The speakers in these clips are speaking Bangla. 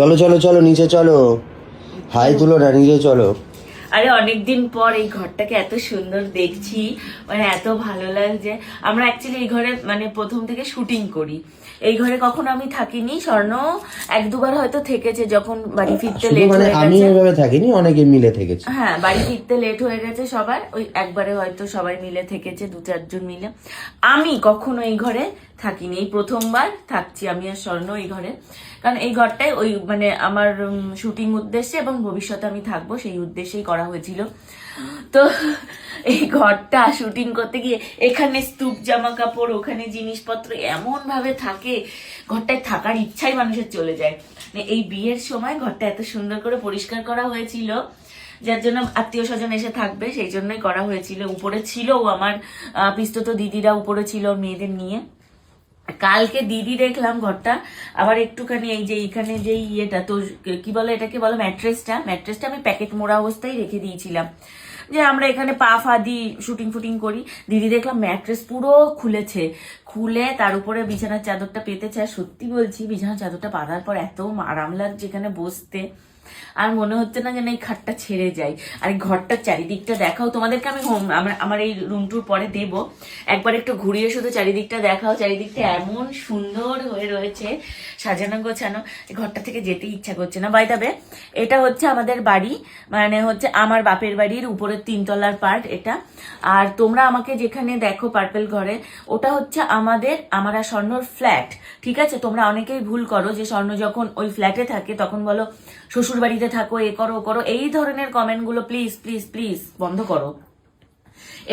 চলো চলো চলো নিচে চলো, হাই তুলো না, নিচে চলো। আরে অনেকদিন পর এই ঘরটাকে এত সুন্দর দেখছি, মানে এত ভালো লাগছে। আমরা অ্যাকচুয়ালি এই ঘরে মানে প্রথম থেকে শুটিং করি। এই ঘরে কখনো আমি থাকিনি, স্বর্ণ এক দুবার হয়তো থেকেছে যখন বাড়ি ফিরতে শুধু লেট মানে হয়ে আমি গেছে। ওইভাবে থাকিনি, অনেকে মিলে থেকেছি। হ্যাঁ, বাড়ি ফিরতে লেট হয়ে গেছে সবার, ওই একবারে হয়তো সবাই মিলে থেকেছে, 2-4 জন মিলে। আমি কখনো এই ঘরে থাকিনি, এই প্রথমবার থাকছি আমি আর স্বর্ণ এই ঘরে। কারণ এই ঘরটাই ওই মানে আমার শুটিং উদ্দেশ্যে এবং ভবিষ্যতে আমি থাকবো সেই উদ্দেশ্যেই করা হয়েছিল। তো এই ঘরটা শুটিং করতে গিয়ে এখানে স্তূপ জামা কাপড়, ওখানে জিনিসপত্র এমন ভাবে থাকে, ঘরটায় থাকার ইচ্ছাই মানুষের চলে যায়। মানে এই বিয়ের সময় ঘরটা এত সুন্দর করে পরিষ্কার করা হয়েছিল, যার জন্য আত্মীয় স্বজন এসে থাকবে সেই জন্যই করা হয়েছিল। উপরে ছিল আমার পিস্তত দিদিরা, উপরে ছিল মেয়েদের নিয়ে। কালকে দিদি দেখলাম ঘরটা আবার একটুখানি এই যে এইখানে যে ইয়েটা, তো কি বলে এটাকে বলো, ম্যাট্রেসটা আমি প্যাকেট মোড়া অবস্থায় রেখে দিয়েছিলাম, যে আমরা এখানে পা ফা দিই, শুটিং ফুটিং করি। দিদি দেখলাম ম্যাট্রেস পুরো খুলে তার উপরে বিছানার চাদরটা পেতেছে। আর সত্যি বলছি, বিছানার চাদরটা পাতার পর এত আরাম লাগছে এখানে বসতে, আর মনে হচ্ছে না যেন এই খাটটা ছেড়ে যায়। আর এই ঘরটার চারিদিকটা দেখাও তোমাদেরকে, আমি আমার এই রুম টুর পরে দেব, একবার একটু ঘুরিয়ে শুধু চারিদিকটা দেখাও। চারিদিকটা এমন সুন্দর হয়ে রয়েছে, সাজানো গোছানো, এই ঘরটা থেকে যেতে ইচ্ছা করছে না। বাই দ্য ওয়ে, এটা হচ্ছে আমাদের বাড়ি, মানে হচ্ছে আমার বাপের বাড়ির উপরের 3 তলার পার্ট এটা। আর তোমরা আমাকে যেখানে দেখো পার্পেল ঘরে, ওটা হচ্ছে আমার আর স্বর্ণর ফ্ল্যাট। ঠিক আছে, তোমরা অনেকেই ভুল করো যে স্বর্ণ যখন ওই ফ্ল্যাটে থাকে তখন বলো শ্বশুর বাড়িতে থাকো, এ করো ও করো, এই ধরনের কমেন্টগুলো প্লিজ প্লিজ প্লিজ বন্ধ করো।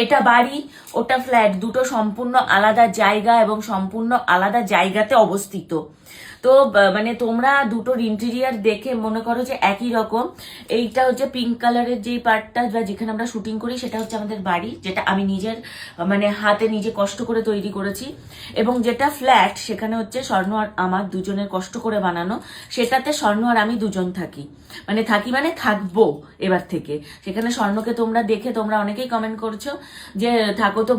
এটা বাড়ি, ওটা ফ্ল্যাট, দুটো সম্পূর্ণ আলাদা জায়গা এবং সম্পূর্ণ আলাদা জায়গাতে অবস্থিত। তো মানে তোমরা দুটোর ইন্টেরিয়ার দেখে মনে করো যে একই রকম। এইটা হচ্ছে পিঙ্ক কালারের যেই পার্টটা বা যেখানে আমরা শুটিং করি, সেটা হচ্ছে আমাদের বাড়ি, যেটা আমি নিজের মানে হাতে নিজে কষ্ট করে তৈরি করেছি। এবং যেটা ফ্ল্যাট, সেখানে হচ্ছে স্বর্ণ আর আমার দুজনের কষ্ট করে বানানো, সেটাতে স্বর্ণ আর আমি দুজন থাকি। মানে থাকবো এবার থেকে সেখানে। স্বর্ণকে তোমরা দেখে তোমরা অনেকেই কমেন্ট করছো যে থাকো তো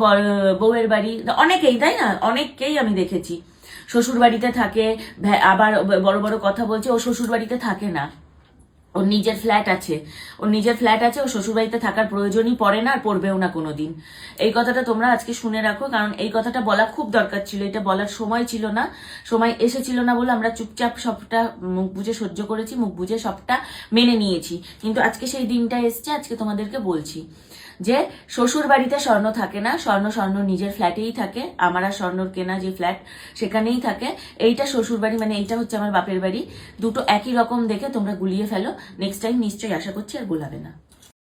বউয়ের বাড়ি, অনেকেই, তাই না, অনেককেই আমি দেখেছি শ্বশুর বাড়িতে থাকে, আবার বড় বড় কথা বলছে ও শ্বশুর বাড়িতে থাকে না, ওর নিজের ফ্ল্যাট আছে, ও শ্বশুর বাড়িতে থাকার প্রয়োজনই পড়ে না, আর পড়বেও না কোনোদিন। এই কথাটা তোমরা আজকে শুনে রাখো, কারণ এই কথাটা বলা খুব দরকার ছিল, এটা বলার সময় ছিল না, সময় এসেছিল না বলে আমরা চুপচাপ সবটা মুখ বুঝে সহ্য করেছি, মুখ বুঝে সবটা মেনে নিয়েছি। কিন্তু আজকে সেই দিনটা এসছে, আজকে তোমাদেরকে বলছি যে শ্বশুর বাড়িতে স্বর্ণ থাকে না, স্বর্ণ নিজের ফ্ল্যাটেই থাকে, আমার আর স্বর্ণর কেনা যে ফ্ল্যাট সেখানেই থাকে। এইটা শ্বশুর বাড়ি, মানে এইটা হচ্ছে আমার বাপের বাড়ি। দুটো একই রকম দেখে তোমরা গুলিয়ে ফেলো, নেক্সট টাইম নিশ্চয়ই আশা করছি আর গোলাবে না।